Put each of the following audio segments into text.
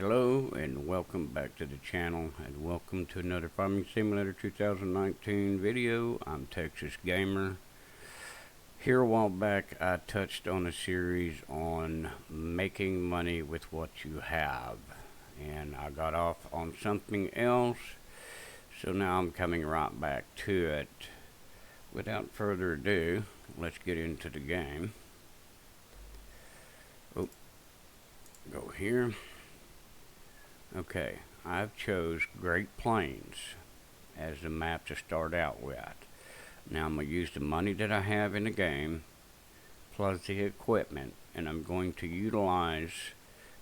Hello and welcome back to the channel, and welcome to another Farming Simulator 2019 video. I'm Texas Gamer. Here a while back I touched on a series on making money with what you have, and I got off on something else, so now I'm coming right back to it. Without further ado, let's get into the game. Oh, go here. Okay, I've chose Great Plains as the map to start out with. Now I'm going to use the money that I have in the game plus the equipment, and I'm going to utilize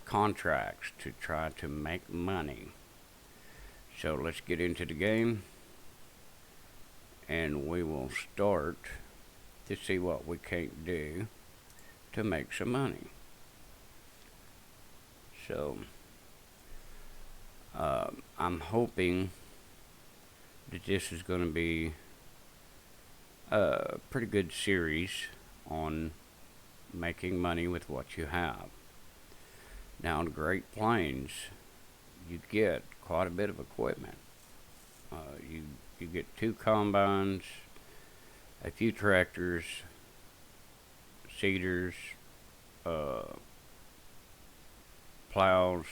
contracts to try to make money. So let's get into the game and we will start to see what we can't do to make some money. So I'm hoping that this is going to be a pretty good series on making money with what you have. Now in Great Plains, you get quite a bit of equipment. You get 2 combines, a few tractors, seeders, plows,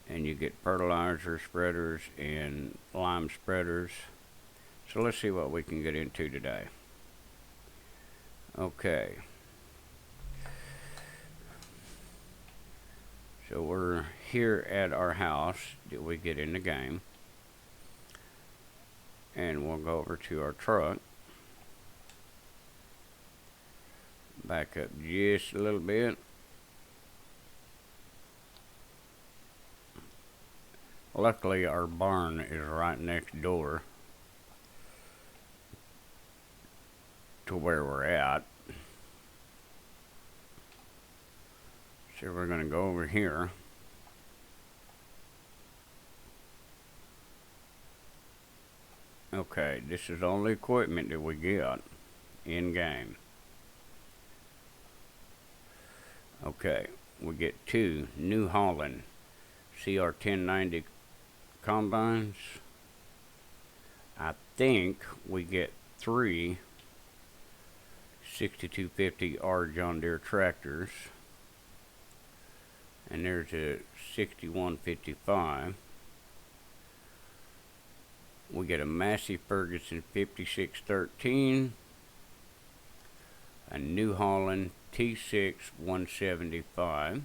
and you get fertilizer spreaders and lime spreaders. So let's see what we can get into today. Okay, so we're here at our house that we get in the game, and we'll go over to our truck, back up just a little bit. Luckily, our barn is right next door to where we're at. So we're going to go over here. Okay, this is all the equipment that we get in game. Okay, we get 2 New Holland CR 1090 combines. I think we get 3 6250R John Deere tractors, and there's a 6155. We get a Massey Ferguson 5613, a New Holland T6 175,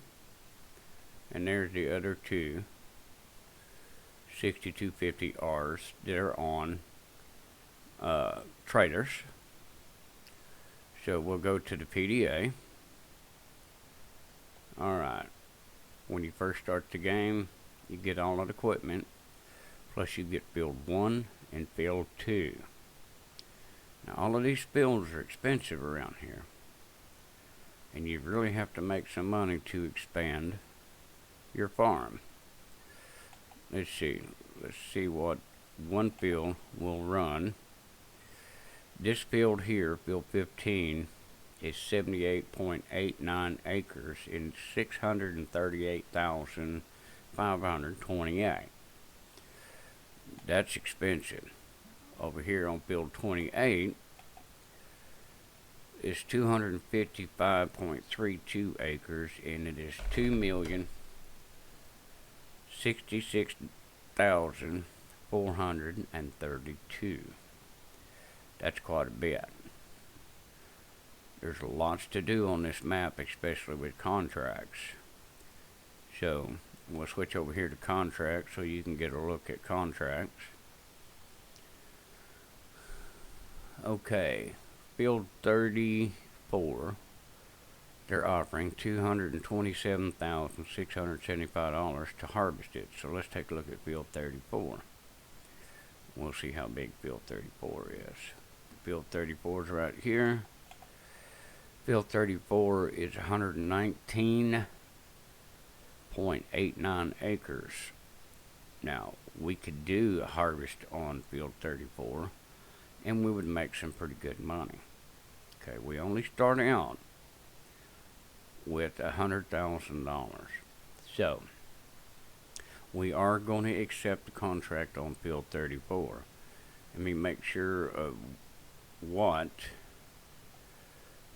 and there's the other 2 6250Rs that are on trailers. So we'll go to the PDA. Alright, when you first start the game, you get all of the equipment, plus you get field 1 and field 2. Now all of these fields are expensive around here, and you really have to make some money to expand your farm. Let's see what one field will run. This field here, field 15, is 78.89 acres in 638,528. That's expensive. Over here on field 28 is 255.32 acres, and it is 2,066,432. That's quite a bit. There's lots to do on this map, especially with contracts. So we'll switch over here to contracts so you can get a look at contracts. Okay, field 34, they're offering $227,675 to harvest it. So let's take a look at field 34. We'll see how big field 34 is. Field 34 is right here. Field 34 is 119.89 acres. Now, we could do a harvest on field 34, and we would make some pretty good money. Okay, we only start out with $100,000. So we are going to accept the contract on field 34. Let me make sure of what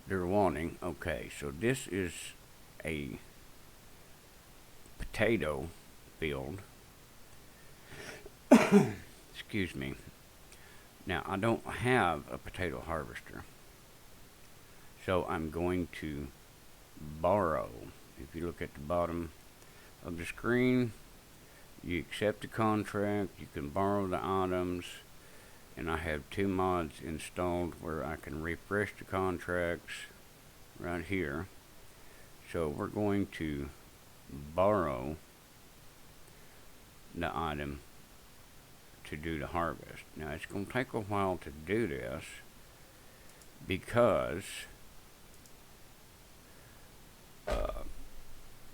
they're wanting. Okay, so this is a potato field. Excuse me. Now, I don't have a potato harvester, so I'm going to borrow. If you look at the bottom of the screen, you accept the contract, you can borrow the items, and I have 2 mods installed where I can refresh the contracts right here. So we're going to borrow the item to do the harvest. Now it's going to take a while to do this because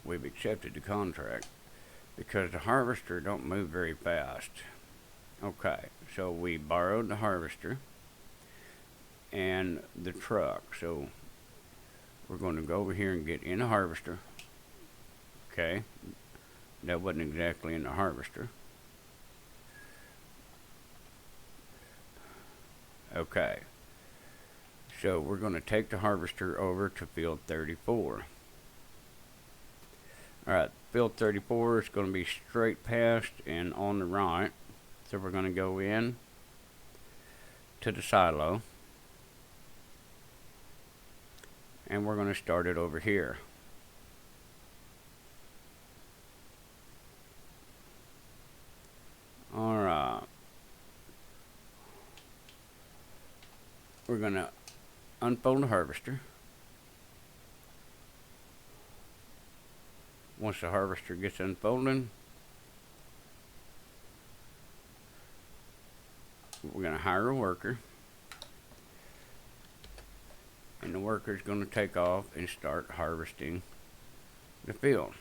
we've accepted the contract, because the harvester don't move very fast. Okay, so we borrowed the harvester and the truck. So we're going to go over here and get in the harvester. Okay, that wasn't exactly in the harvester. Okay, so we're going to take the harvester over to field 34. Alright, field 34 is going to be straight past and on the right. So we're going to go in to the silo, and we're going to start it over here. Alright, we're going to unfold the harvester. Once the harvester gets unfolded, we're going to hire a worker, and the worker is going to take off and start harvesting the field.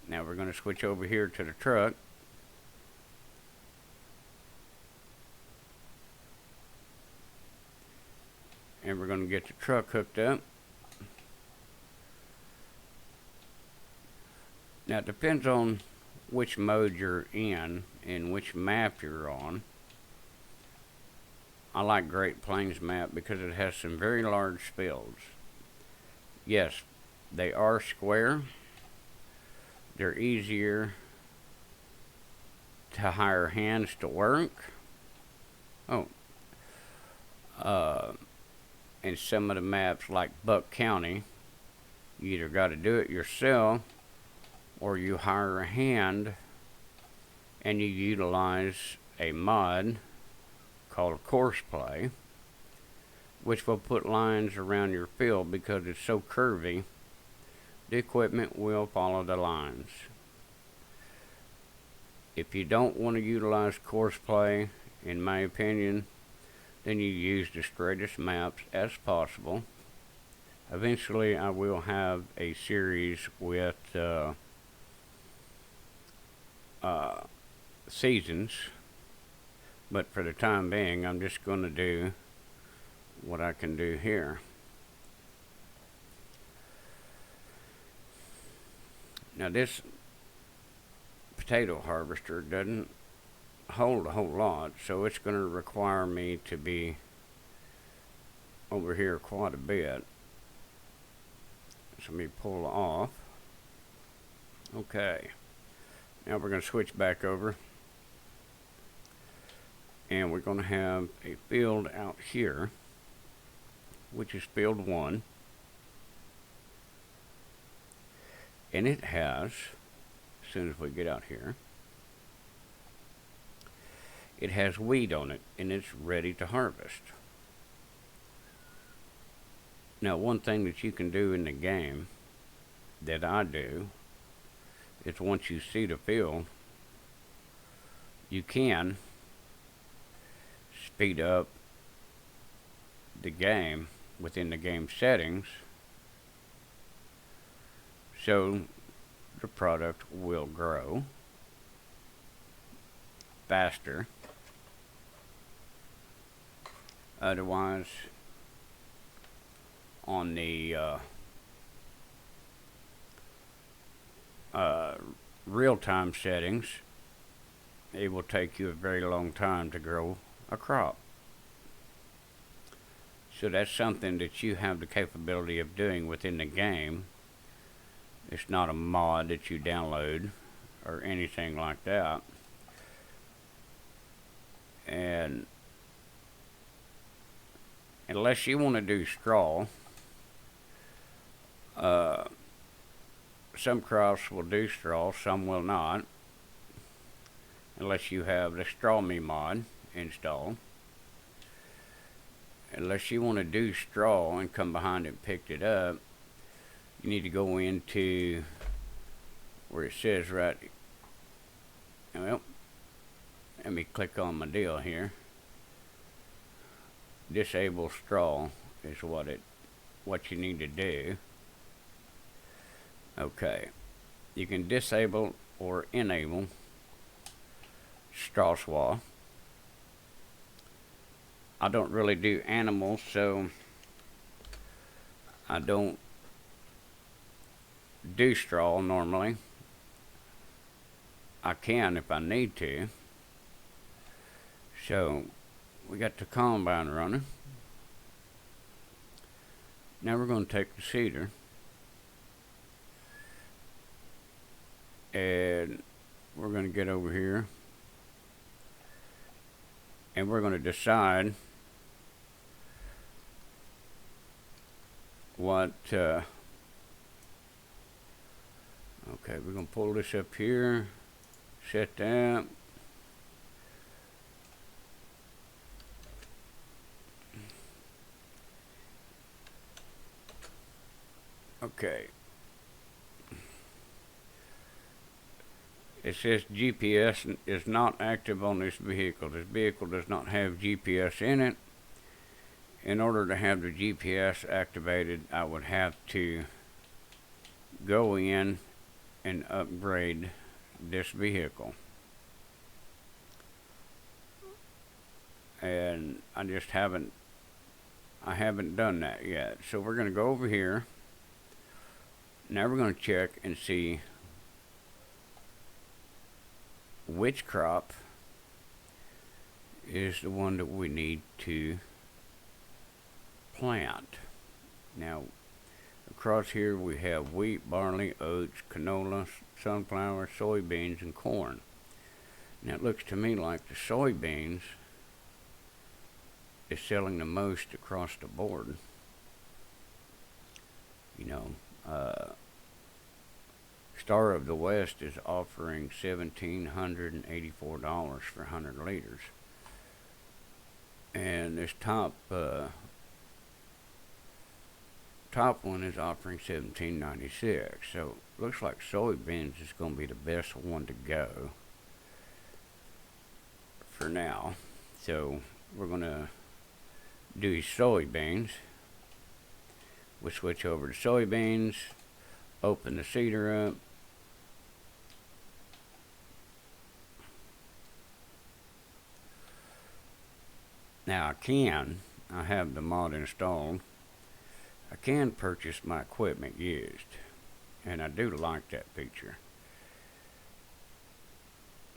Now we're going to switch over here to the truck. And we're going to get the truck hooked up. Now it depends on which mode you're in and which map you're on. I like Great Plains map because it has some very large fields. Yes, they are square. They're easier to hire hands to work. In some of the maps like Buck County, you either got to do it yourself or you hire a hand and you utilize a mod called Courseplay, which will put lines around your field because it's so curvy. The equipment will follow the lines. If you don't want to utilize Courseplay, in my opinion, then you use the straightest maps as possible. Eventually I will have a series with seasons, but for the time being I'm just going to do what I can do here. Now this potato harvester doesn't hold a whole lot, so it's going to require me to be over here quite a bit. So let me pull off. Okay, now we're going to switch back over, and we're going to have a field out here, which is field 1, and it has, as soon as we get out here, it has weed on it, and it's ready to harvest. Now, one thing that you can do in the game, that I do, is once you see the field, you can speed up the game within the game settings so the product will grow faster. Otherwise, on the real-time settings, it will take you a very long time to grow a crop. So that's something that you have the capability of doing within the game. It's not a mod that you download or anything like that. And unless you want to do straw, some crops will do straw, some will not, unless you have the Straw Me mod installed. Unless you want to do straw and come behind it and pick it up, you need to go into where it says right, well, let me click on my deal here. Disable straw is what you need to do. Okay, you can disable or enable straw swap. I don't really do animals, so I don't do straw normally. I can if I need to. So we got the combine running. Now we're going to take the seeder and we're going to get over here and we're going to decide what okay, we're going to pull this up here, set that. Okay. It says GPS is not active on this vehicle. This vehicle does not have GPS in it. In order to have the GPS activated, I would have to go in and upgrade this vehicle. And I just haven't done that yet. So we're going to go over here. Now we're going to check and see which crop is the one that we need to plant. Now across here we have wheat, barley, oats, canola, sunflower, soybeans, and corn. Now it looks to me like the soybeans is selling the most across the board. You know, Star of the West is offering $1,784 for 100 liters. And this top one is offering $17.96. So looks like soybeans is going to be the best one to go for now. So we're going to do soybeans. We'll switch over to soybeans, open the seeder up. Now I have the mod installed. I can purchase my equipment used, and I do like that feature.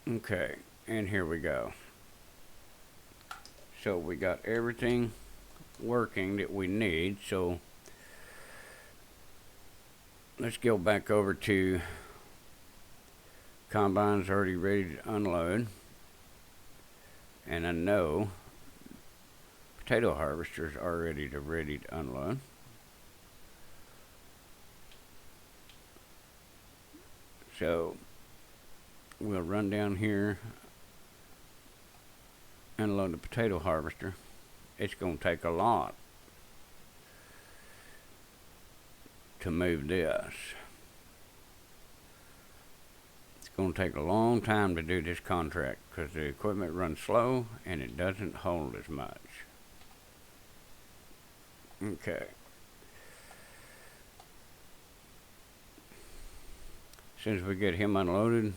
Okay, and here we go. So we got everything working that we need. So let's go back over to combine's already ready to unload, and I know potato harvesters are ready to unload. So we'll run down here, unload the potato harvester. It's going to take a lot to move this. It's going to take a long time to do this contract because the equipment runs slow and it doesn't hold as much. Okay. As soon as we get him unloaded,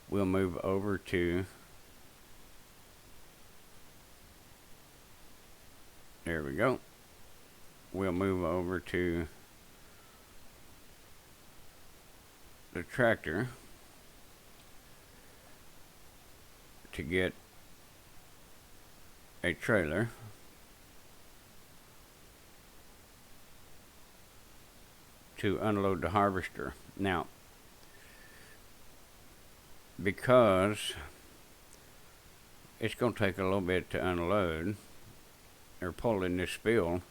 we'll move over to, there we go. We'll move over to the tractor to get a trailer to unload the harvester. Now, because it's going to take a little bit to unload or pull in this spill,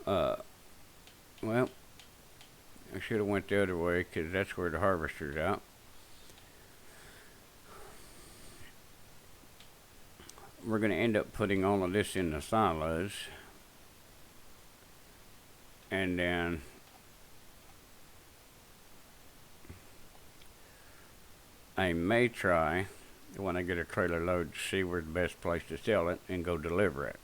well, I should have went the other way because that's where the harvester's out. We're going to end up putting all of this in the silos, and then I may try, when I get a trailer load, to see where's the best place to sell it and go deliver it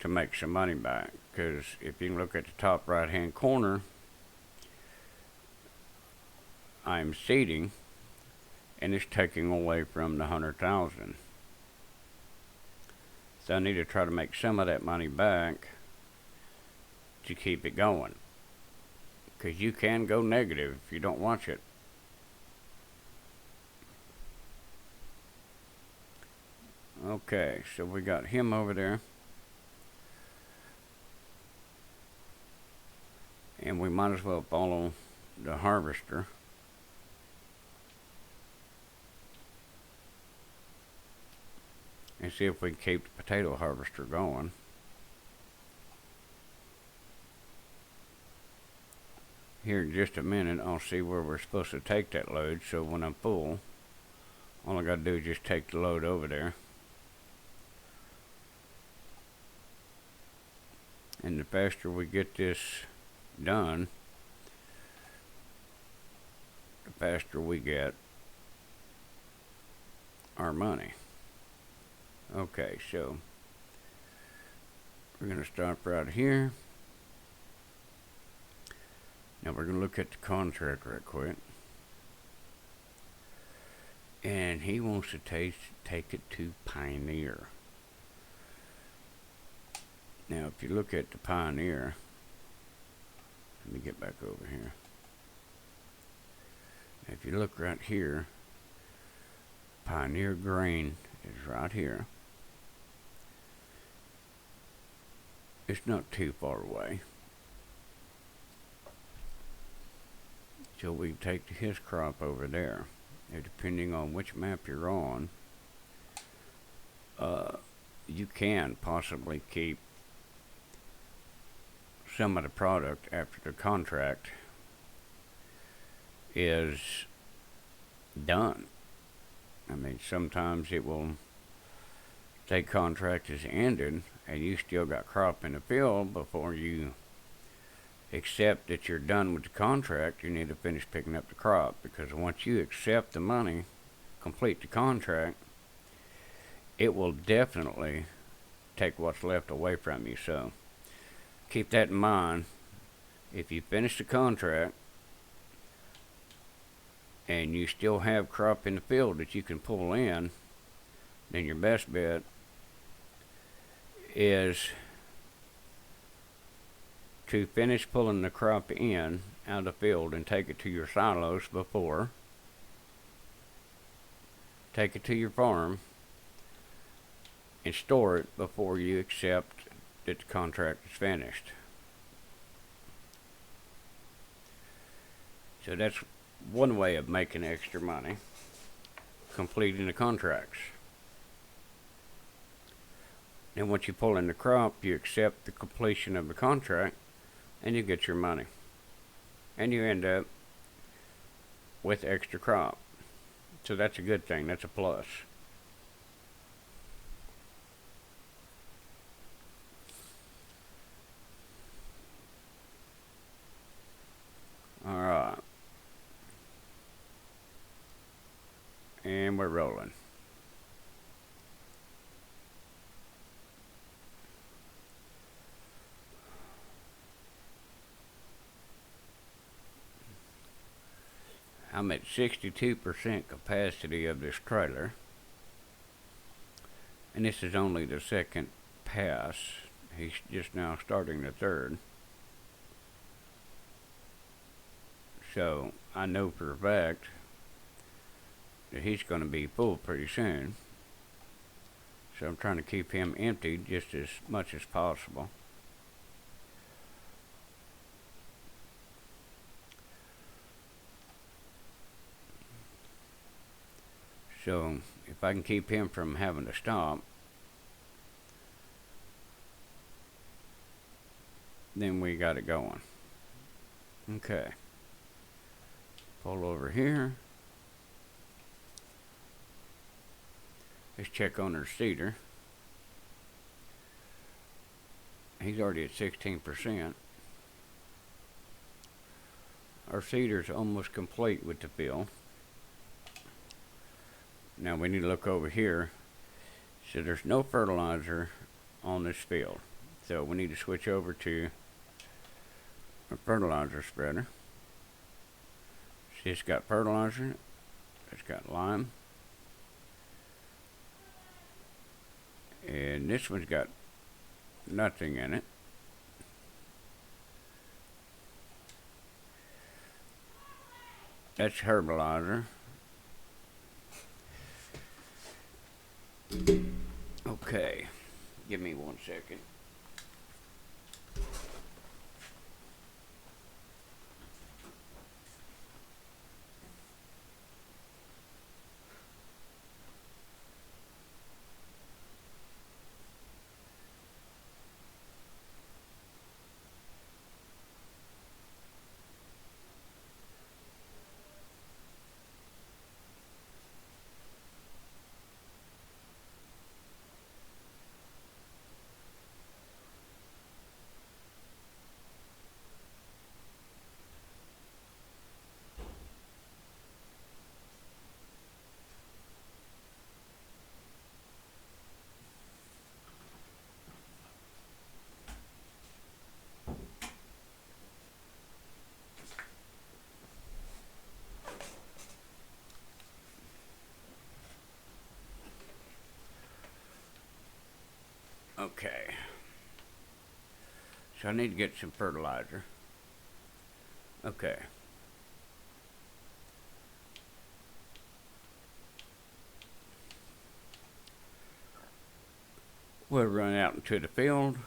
to make some money back. Because if you can look at the top right hand corner, I'm seeding, and it's taking away from the 100,000. So I need to try to make some of that money back to keep it going. Because you can go negative if you don't watch it. Okay, so we got him over there. And we might as well follow the harvester. And see if we can keep the potato harvester going. Here in just a minute, I'll see where we're supposed to take that load, so when I'm full, all I gotta do is just take the load over there. And the faster we get this done, the faster we get our money. Okay, so we're going to start right here. Now we're going to look at the contract right quick. And he wants to take it to Pioneer. Now if you look at the Pioneer, let me get back over here. If you look right here, Pioneer grain is right here. It's not too far away. So we take his crop over there. And depending on which map you're on, you can possibly keep some of the product after the contract is done. I mean, sometimes it will say contract is ended and you still got crop in the field before you accept that you're done with the contract. You need to finish picking up the crop, because once you accept the money, complete the contract, it will definitely take what's left away from you. So keep that in mind. If you finish the contract and you still have crop in the field that you can pull in, then your best bet is to finish pulling the crop in out of the field and take it to your silos before, take it to your farm and store it before you accept that the contract is finished. So that's one way of making extra money, completing the contracts. And once you pull in the crop, you accept the completion of the contract and you get your money. And you end up with extra crop. So that's a good thing, that's a plus. Alright. And we're rolling. I'm at 62% capacity of this trailer. And this is only the second pass. He's just now starting the third. So I know for a fact that he's going to be full pretty soon. So I'm trying to keep him empty just as much as possible. So if I can keep him from having to stop, then we got it going. Okay. Pull over here. Let's check on our seeder. He's already at 16%. Our seeder's almost complete with the fill. Now we need to look over here. So there's no fertilizer on this field. So we need to switch over to a fertilizer spreader. See, it's got fertilizer. It's got lime. And this one's got nothing in it. That's herbalizer. Okay, give me 1 second. Okay. So I need to get some fertilizer. Okay. We'll run out into the field.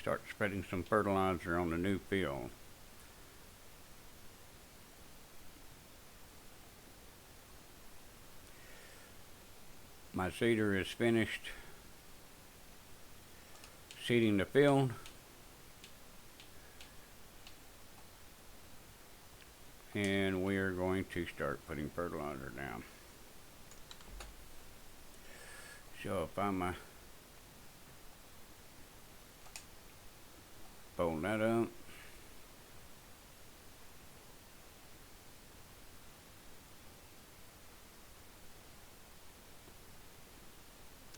Start spreading some fertilizer on the new field. My seeder is finished seeding the field. And we are going to start putting fertilizer down. So if I'm fold that up.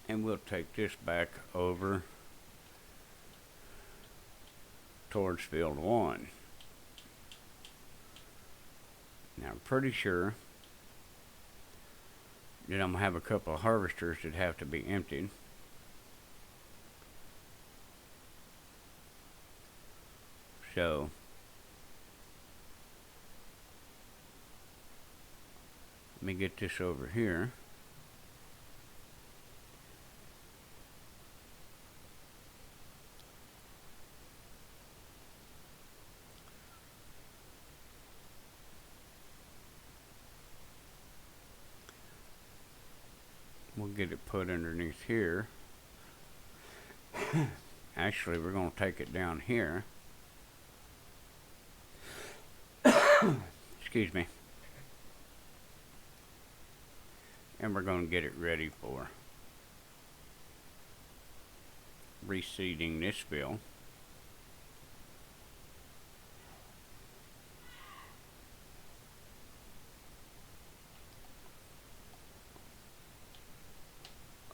And we'll take this back over towards field 1. Now I'm pretty sure that I'm going to have a couple of harvesters that have to be emptied. So let me get this over here. We'll get it put underneath here. Actually, we're going to take it down here. Excuse me. And we're going to get it ready for reseeding this field.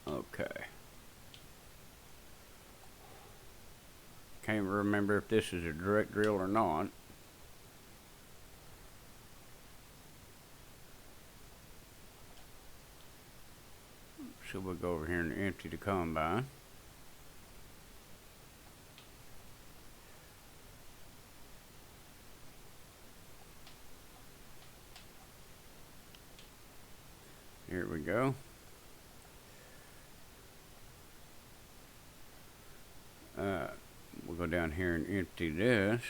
Okay. Can't remember if this is a direct drill or not. So we'll go over here and empty the combine. Here we go. We'll go down here and empty this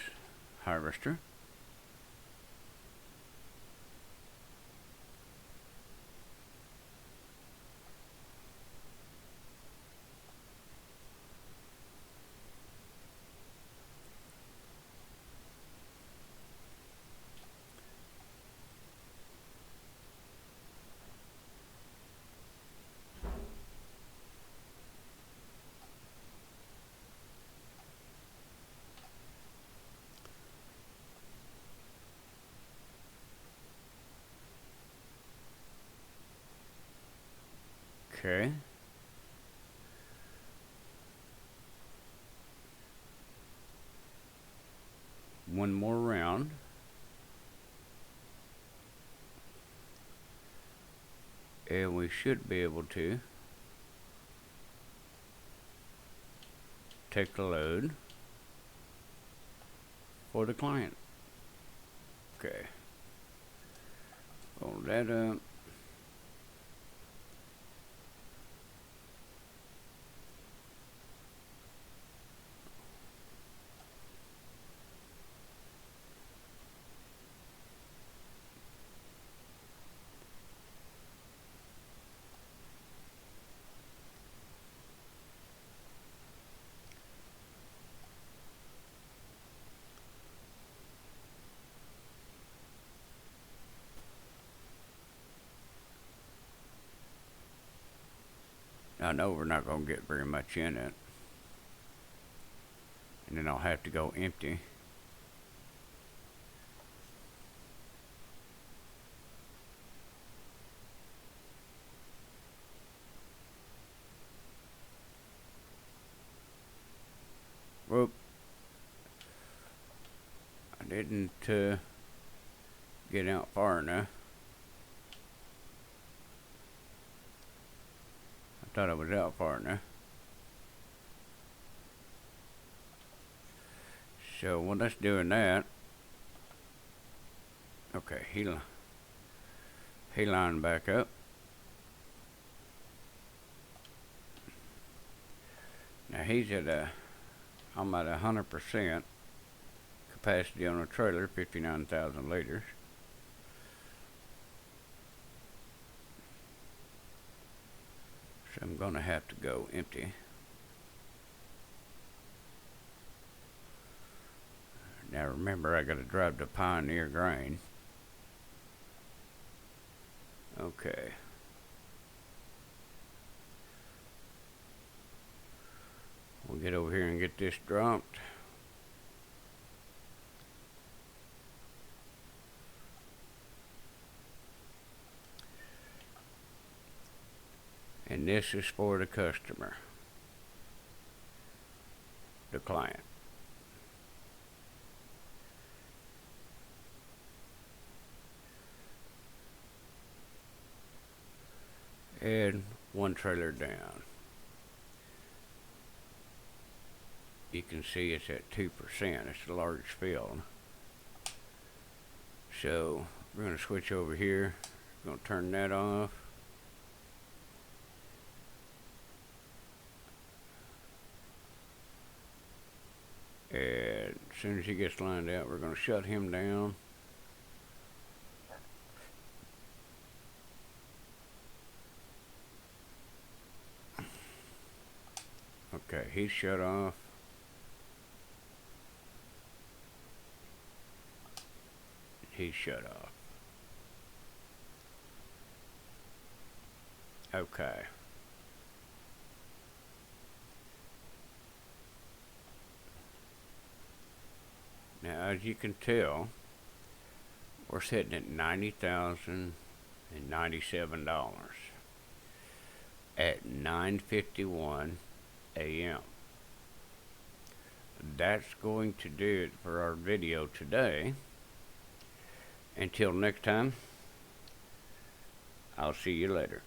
harvester. Okay. One more round. And we should be able to take the load for the client. Okay. Hold that up. I know we're not going to get very much in it. And then I'll have to go empty. Whoop. I didn't get out far enough. I thought I was out far enough. So while that's doing that, okay, he lined back up. Now he's at I'm at 100% capacity on a trailer, 59,000 liters. So I'm gonna have to go empty. Now remember, I gotta drive to Pioneer Grain. Okay. We'll get over here and get this dropped. And this is for the customer, the client. And one trailer down. You can see it's at 2%. It's a large field. So we're going to switch over here. We're going to turn that off. And as soon as he gets lined out, we're going to shut him down. Okay, he's shut off. He's shut off. Okay. Now, as you can tell, we're sitting at $90,097 at 9:51 a.m. That's going to do it for our video today. Until next time, I'll see you later.